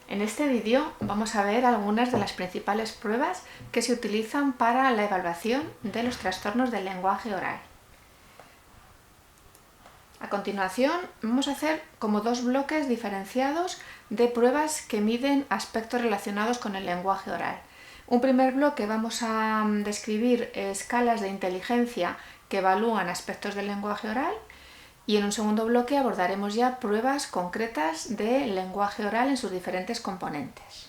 En este vídeo vamos a ver algunas de las principales pruebas que se utilizan para la evaluación de los trastornos del lenguaje oral. A continuación vamos a hacer como dos bloques diferenciados de pruebas que miden aspectos relacionados con el lenguaje oral. Un primer bloque vamos a describir escalas de inteligencia que evalúan aspectos del lenguaje oral. Y en un segundo bloque abordaremos ya pruebas concretas del lenguaje oral en sus diferentes componentes.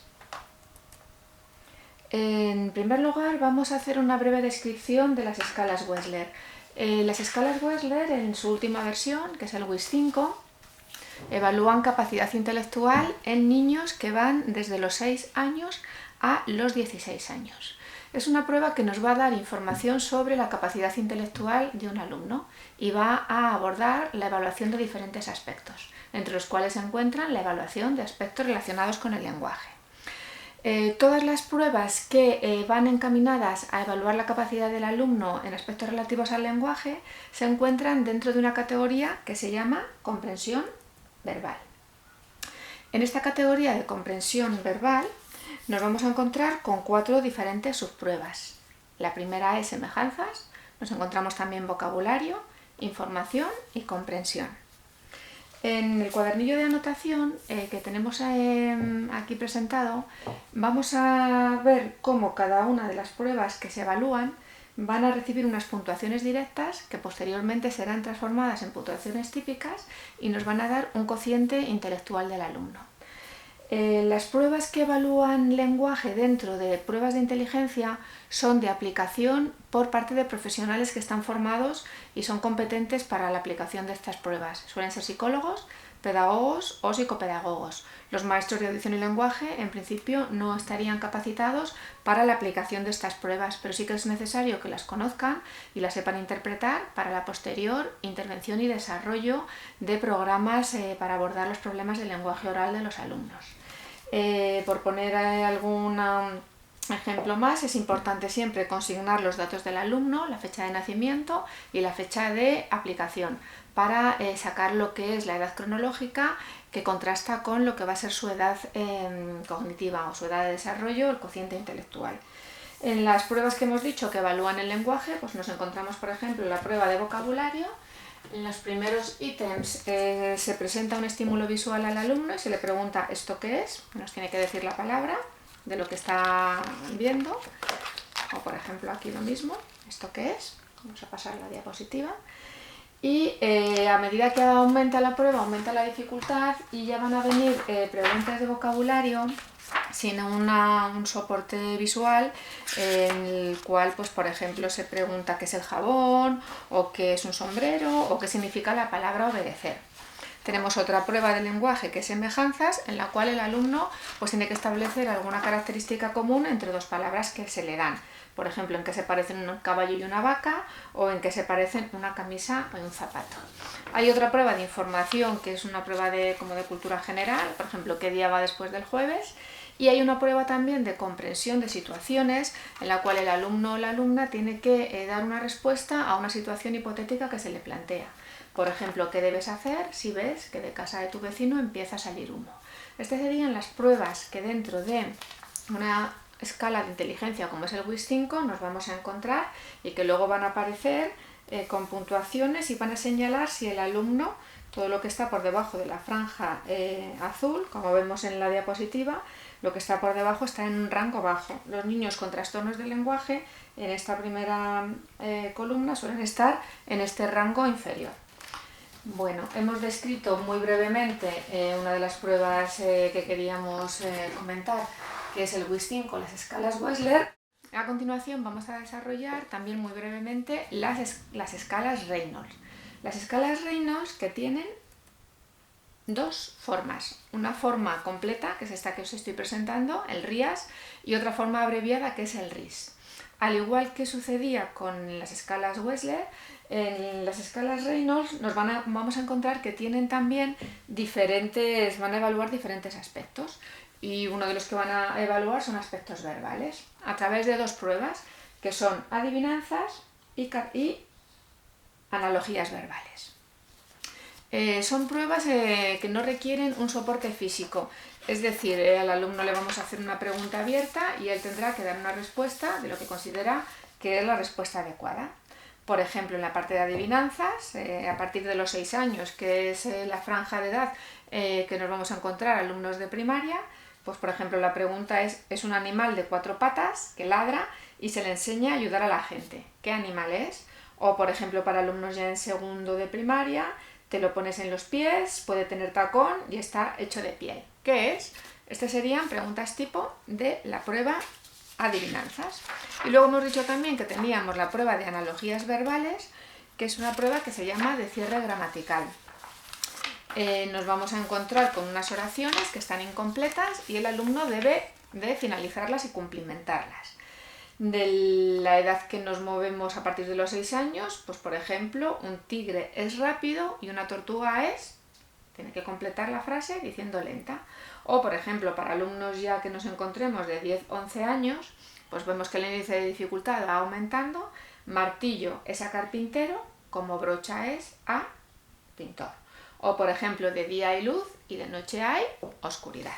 En primer lugar, vamos a hacer una breve descripción de las escalas Wechsler. Las escalas Wechsler, en su última versión, que es el WIS-5, evalúan capacidad intelectual en niños que van desde los 6 años a los 16 años. Es una prueba que nos va a dar información sobre la capacidad intelectual de un alumno y va a abordar la evaluación de diferentes aspectos, entre los cuales se encuentran la evaluación de aspectos relacionados con el lenguaje. Todas las pruebas que van encaminadas a evaluar la capacidad del alumno en aspectos relativos al lenguaje se encuentran dentro de una categoría que se llama comprensión verbal. En esta categoría de comprensión verbal nos vamos a encontrar con 4 diferentes subpruebas. La primera es semejanzas, nos encontramos también vocabulario, información y comprensión. En el cuadernillo de anotación que tenemos aquí presentado, vamos a ver cómo cada una de las pruebas que se evalúan van a recibir unas puntuaciones directas que posteriormente serán transformadas en puntuaciones típicas y nos van a dar un cociente intelectual del alumno. Las pruebas que evalúan lenguaje dentro de pruebas de inteligencia son de aplicación por parte de profesionales que están formados y son competentes para la aplicación de estas pruebas. Suelen ser psicólogos, pedagogos o psicopedagogos. Los maestros de audición y lenguaje, en principio, no estarían capacitados para la aplicación de estas pruebas, pero sí que es necesario que las conozcan y las sepan interpretar para la posterior intervención y desarrollo de programas para abordar los problemas del lenguaje oral de los alumnos. Por poner algún ejemplo más, es importante siempre consignar los datos del alumno, la fecha de nacimiento y la fecha de aplicación, para sacar lo que es la edad cronológica que contrasta con lo que va a ser su edad cognitiva o su edad de desarrollo, el cociente intelectual. En las pruebas que hemos dicho que evalúan el lenguaje, pues nos encontramos, por ejemplo, la prueba de vocabulario. En los primeros ítems se presenta un estímulo visual al alumno y se le pregunta ¿esto qué es? Nos tiene que decir la palabra de lo que está viendo. O por ejemplo aquí lo mismo, ¿esto qué es? Vamos a pasar la diapositiva. Y a medida que aumenta la prueba, aumenta la dificultad y ya van a venir preguntas de vocabulario sin un soporte visual en el cual, pues, por ejemplo, se pregunta qué es el jabón, o qué es un sombrero, o qué significa la palabra obedecer. Tenemos otra prueba de lenguaje que es semejanzas, en la cual el alumno pues tiene que establecer alguna característica común entre dos palabras que se le dan. Por ejemplo, en qué se parecen un caballo y una vaca, o en qué se parecen una camisa y un zapato. Hay otra prueba de información que es una prueba como de cultura general, por ejemplo, qué día va después del jueves. Y hay una prueba también de comprensión de situaciones en la cual el alumno o la alumna tiene que dar una respuesta a una situación hipotética que se le plantea. Por ejemplo, ¿qué debes hacer si ves que de casa de tu vecino empieza a salir humo? Estas serían las pruebas que dentro de una escala de inteligencia como es el WIS-5 nos vamos a encontrar y que luego van a aparecer con puntuaciones y van a señalar si el alumno, todo lo que está por debajo de la franja azul, como vemos en la diapositiva, lo que está por debajo está en un rango bajo. Los niños con trastornos del lenguaje en esta primera columna suelen estar en este rango inferior. Bueno, hemos descrito muy brevemente una de las pruebas que queríamos comentar, que es el WIS-5, las escalas Wechsler. A continuación vamos a desarrollar también muy brevemente las escalas Reynolds. Las escalas Reynolds que tienen dos formas, una forma completa, que es esta que os estoy presentando, el RIAS, y otra forma abreviada, que es el RIS. Al igual que sucedía con las escalas Wechsler, en las escalas Reynolds vamos a encontrar que tienen también van a evaluar diferentes aspectos, y uno de los que van a evaluar son aspectos verbales, a través de dos pruebas, que son adivinanzas y analogías verbales. Son pruebas que no requieren un soporte físico, es decir, al alumno le vamos a hacer una pregunta abierta y él tendrá que dar una respuesta de lo que considera que es la respuesta adecuada. Por ejemplo, en la parte de adivinanzas, a partir de los 6 años, que es la franja de edad que nos vamos a encontrar alumnos de primaria, pues por ejemplo la pregunta es un animal de 4 patas que ladra y se le enseña a ayudar a la gente. ¿Qué animal es? O por ejemplo para alumnos ya en segundo de primaria, te lo pones en los pies, puede tener tacón y está hecho de piel. ¿Qué es? Estas serían preguntas tipo de la prueba adivinanzas. Y luego hemos dicho también que teníamos la prueba de analogías verbales, que es una prueba que se llama de cierre gramatical. Nos vamos a encontrar con unas oraciones que están incompletas y el alumno debe de finalizarlas y cumplimentarlas. De la edad que nos movemos a partir de los 6 años, pues por ejemplo, un tigre es rápido y una tortuga es... Tiene que completar la frase diciendo lenta. O, por ejemplo, para alumnos ya que nos encontremos de 10-11 años, pues vemos que el índice de dificultad va aumentando. Martillo es a carpintero, como brocha es a pintor. O, por ejemplo, de día hay luz y de noche hay oscuridad.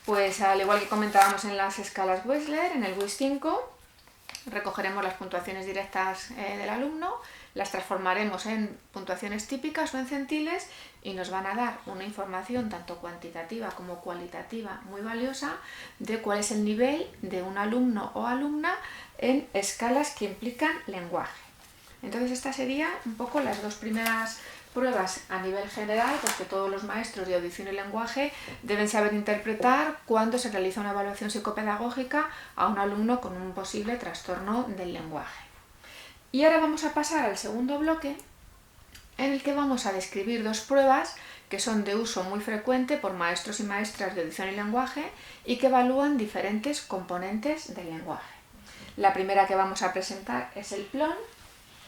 Pues al igual que comentábamos en las escalas Wechsler, en el WIS 5, recogeremos las puntuaciones directas del alumno, las transformaremos en puntuaciones típicas o en centiles y nos van a dar una información tanto cuantitativa como cualitativa muy valiosa de cuál es el nivel de un alumno o alumna en escalas que implican lenguaje. Entonces estas serían un poco las dos primeras pruebas a nivel general, pues que todos los maestros de audición y lenguaje deben saber interpretar cuando se realiza una evaluación psicopedagógica a un alumno con un posible trastorno del lenguaje. Y ahora vamos a pasar al segundo bloque, en el que vamos a describir dos pruebas que son de uso muy frecuente por maestros y maestras de audición y lenguaje y que evalúan diferentes componentes del lenguaje. La primera que vamos a presentar es el PLON,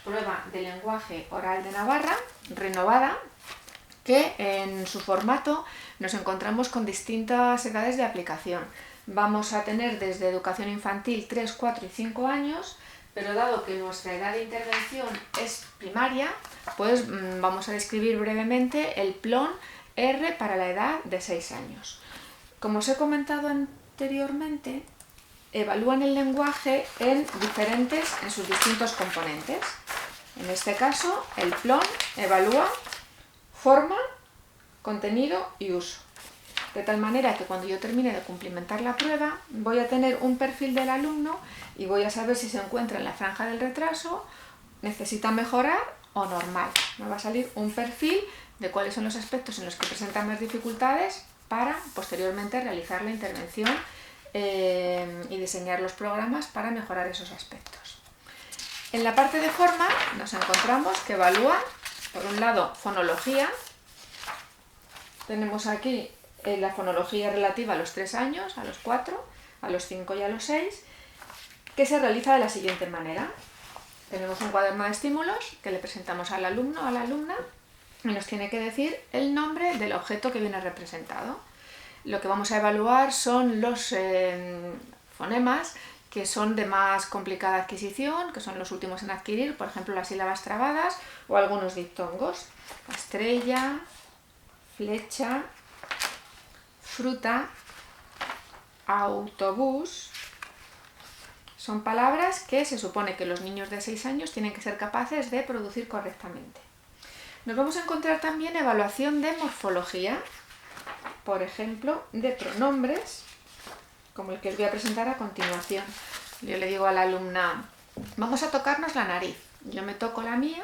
prueba de lenguaje oral de Navarra, renovada, que en su formato nos encontramos con distintas edades de aplicación. Vamos a tener desde educación infantil 3, 4 y 5 años, pero dado que nuestra edad de intervención es primaria, pues vamos a describir brevemente el PLON R para la edad de 6 años. Como os he comentado anteriormente, evalúan el lenguaje en sus distintos componentes. En este caso, el PLON evalúa forma, contenido y uso. De tal manera que cuando yo termine de cumplimentar la prueba, voy a tener un perfil del alumno y voy a saber si se encuentra en la franja del retraso, necesita mejorar o normal. Me va a salir un perfil de cuáles son los aspectos en los que presentan más dificultades para posteriormente realizar la intervención y diseñar los programas para mejorar esos aspectos. En la parte de forma nos encontramos que evalúa, por un lado, fonología. Tenemos aquí la fonología relativa a los 3 años, a los 4, a los 5 y a los 6, que se realiza de la siguiente manera. Tenemos un cuaderno de estímulos que le presentamos al alumno o a la alumna y nos tiene que decir el nombre del objeto que viene representado. Lo que vamos a evaluar son los fonemas que son de más complicada adquisición, que son los últimos en adquirir, por ejemplo las sílabas trabadas o algunos diptongos. Estrella, flecha, fruta, autobús. Son palabras que se supone que los niños de 6 años tienen que ser capaces de producir correctamente. Nos vamos a encontrar también evaluación de morfología, por ejemplo, de pronombres, como el que os voy a presentar a continuación. Yo le digo a la alumna, vamos a tocarnos la nariz. Yo me toco la mía,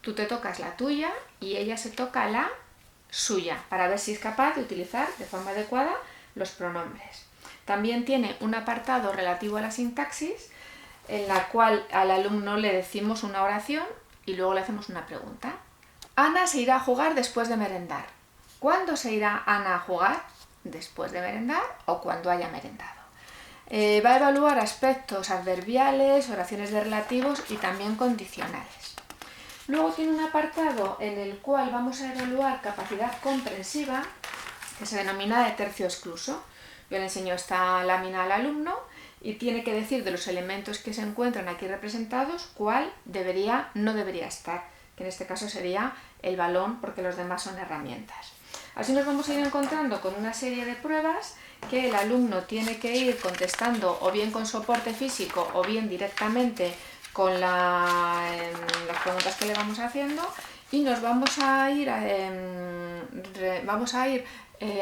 tú te tocas la tuya y ella se toca la suya, para ver si es capaz de utilizar de forma adecuada los pronombres. También tiene un apartado relativo a la sintaxis, en la cual al alumno le decimos una oración y luego le hacemos una pregunta. Ana se irá a jugar después de merendar. ¿Cuándo se irá Ana a jugar? Después de merendar o cuando haya merendado. Va a evaluar aspectos adverbiales, oraciones de relativos y también condicionales. Luego tiene un apartado en el cual vamos a evaluar capacidad comprensiva, que se denomina de tercio excluso. Yo le enseño esta lámina al alumno y tiene que decir de los elementos que se encuentran aquí representados cuál no debería estar. que en este caso sería el balón, porque los demás son herramientas. Así nos vamos a ir encontrando con una serie de pruebas que el alumno tiene que ir contestando o bien con soporte físico o bien directamente con las preguntas que le vamos haciendo, y nos vamos a ir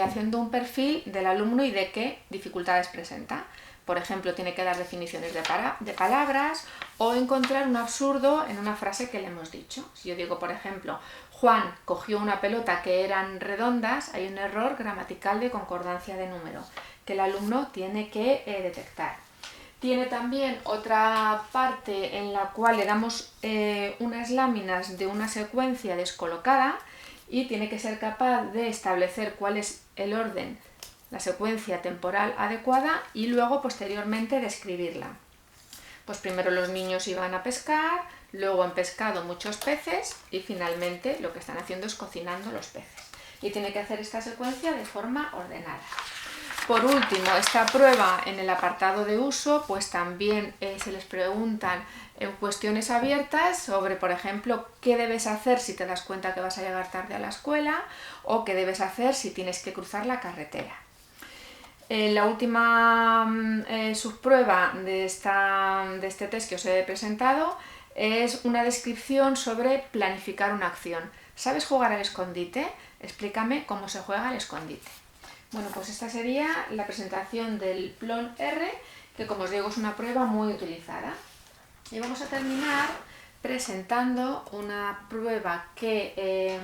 haciendo un perfil del alumno y de qué dificultades presenta. Por ejemplo, tiene que dar definiciones de palabras o encontrar un absurdo en una frase que le hemos dicho. Si yo digo, por ejemplo, Juan cogió una pelota que eran redondas, hay un error gramatical de concordancia de número que el alumno tiene que detectar. Tiene también otra parte en la cual le damos unas láminas de una secuencia descolocada y tiene que ser capaz de establecer cuál es el orden, la secuencia temporal adecuada y luego posteriormente describirla. Pues primero los niños iban a pescar, luego han pescado muchos peces y finalmente lo que están haciendo es cocinando los peces. Y tiene que hacer esta secuencia de forma ordenada. Por último, esta prueba en el apartado de uso, pues también se les preguntan cuestiones abiertas sobre, por ejemplo, qué debes hacer si te das cuenta que vas a llegar tarde a la escuela o qué debes hacer si tienes que cruzar la carretera. La última subprueba de este test que os he presentado es una descripción sobre planificar una acción. ¿Sabes jugar al escondite? Explícame cómo se juega al escondite. Bueno, pues esta sería la presentación del PLON R, que como os digo es una prueba muy utilizada. Y vamos a terminar presentando una prueba que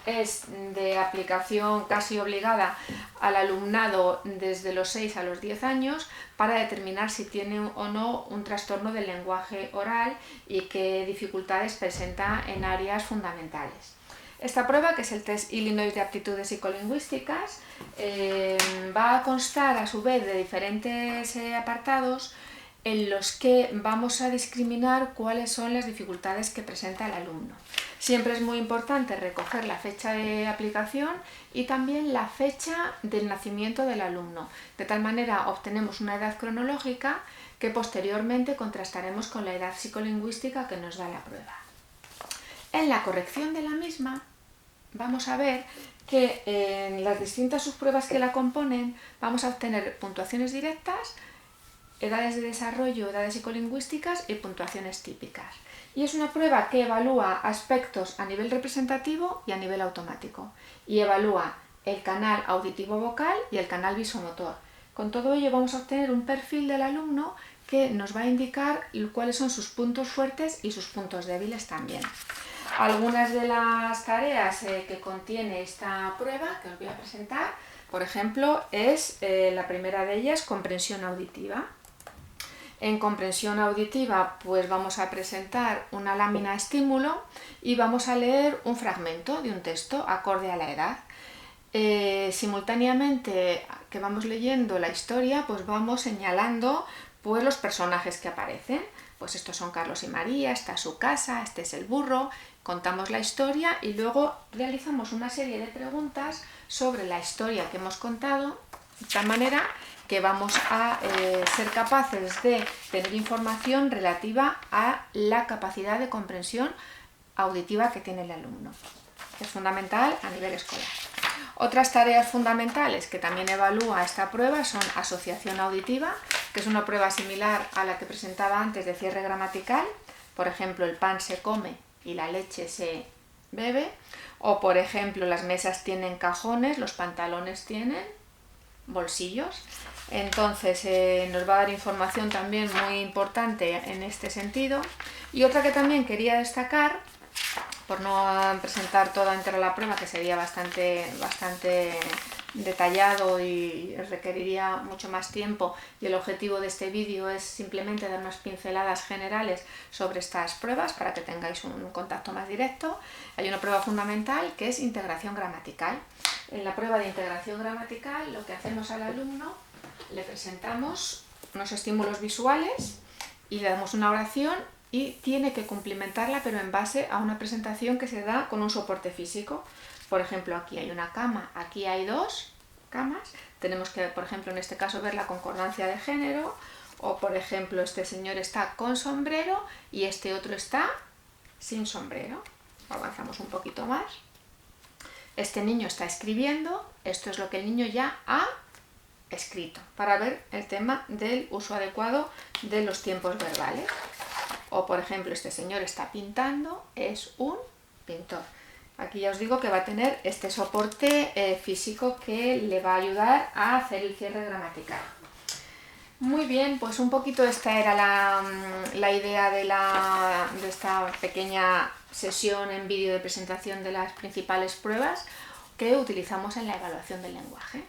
es de aplicación casi obligada al alumnado desde los 6 a los 10 años para determinar si tiene o no un trastorno del lenguaje oral y qué dificultades presenta en áreas fundamentales. Esta prueba, que es el test Illinois de aptitudes psicolingüísticas, va a constar a su vez de diferentes apartados en los que vamos a discriminar cuáles son las dificultades que presenta el alumno. Siempre es muy importante recoger la fecha de aplicación y también la fecha del nacimiento del alumno. De tal manera obtenemos una edad cronológica que posteriormente contrastaremos con la edad psicolingüística que nos da la prueba. En la corrección de la misma vamos a ver que en las distintas subpruebas que la componen vamos a obtener puntuaciones directas, edades de desarrollo, edades psicolingüísticas y puntuaciones típicas. Y es una prueba que evalúa aspectos a nivel representativo y a nivel automático. Y evalúa el canal auditivo vocal y el canal visomotor. Con todo ello vamos a obtener un perfil del alumno que nos va a indicar cuáles son sus puntos fuertes y sus puntos débiles también. Algunas de las tareas que contiene esta prueba que os voy a presentar, por ejemplo, es la primera de ellas, comprensión auditiva. En comprensión auditiva, pues vamos a presentar una lámina estímulo y vamos a leer un fragmento de un texto acorde a la edad. Simultáneamente que vamos leyendo la historia, pues vamos señalando pues los personajes que aparecen. Pues estos son Carlos y María, esta es su casa, este es el burro. Contamos la historia y luego realizamos una serie de preguntas sobre la historia que hemos contado, de tal manera que vamos a ser capaces de tener información relativa a la capacidad de comprensión auditiva que tiene el alumno. Es fundamental a nivel escolar. Otras tareas fundamentales que también evalúa esta prueba son asociación auditiva, que es una prueba similar a la que presentaba antes de cierre gramatical. Por ejemplo, el pan se come y la leche se bebe. O, por ejemplo, las mesas tienen cajones, los pantalones tienen bolsillos. Entonces nos va a dar información también muy importante en este sentido. Y otra que también quería destacar, por no presentar toda entera la prueba, que sería bastante detallado y requeriría mucho más tiempo, y el objetivo de este vídeo es simplemente dar unas pinceladas generales sobre estas pruebas para que tengáis un contacto más directo. Hay una prueba fundamental que es integración gramatical. En la prueba de integración gramatical lo que hacemos al alumno, le presentamos unos estímulos visuales y le damos una oración y tiene que cumplimentarla, pero en base a una presentación que se da con un soporte físico. Por ejemplo, aquí hay una cama, aquí hay dos camas. Tenemos que, por ejemplo, en este caso ver la concordancia de género, o por ejemplo, este señor está con sombrero y este otro está sin sombrero. Avanzamos un poquito más. Este niño está escribiendo, esto es lo que el niño ya ha escrito, para ver el tema del uso adecuado de los tiempos verbales. O por ejemplo, este señor está pintando, es un pintor. Aquí ya os digo que va a tener este soporte físico que le va a ayudar a hacer el cierre gramatical. Muy bien, pues un poquito esta era la idea de esta pequeña sesión en vídeo de presentación de las principales pruebas que utilizamos en la evaluación del lenguaje.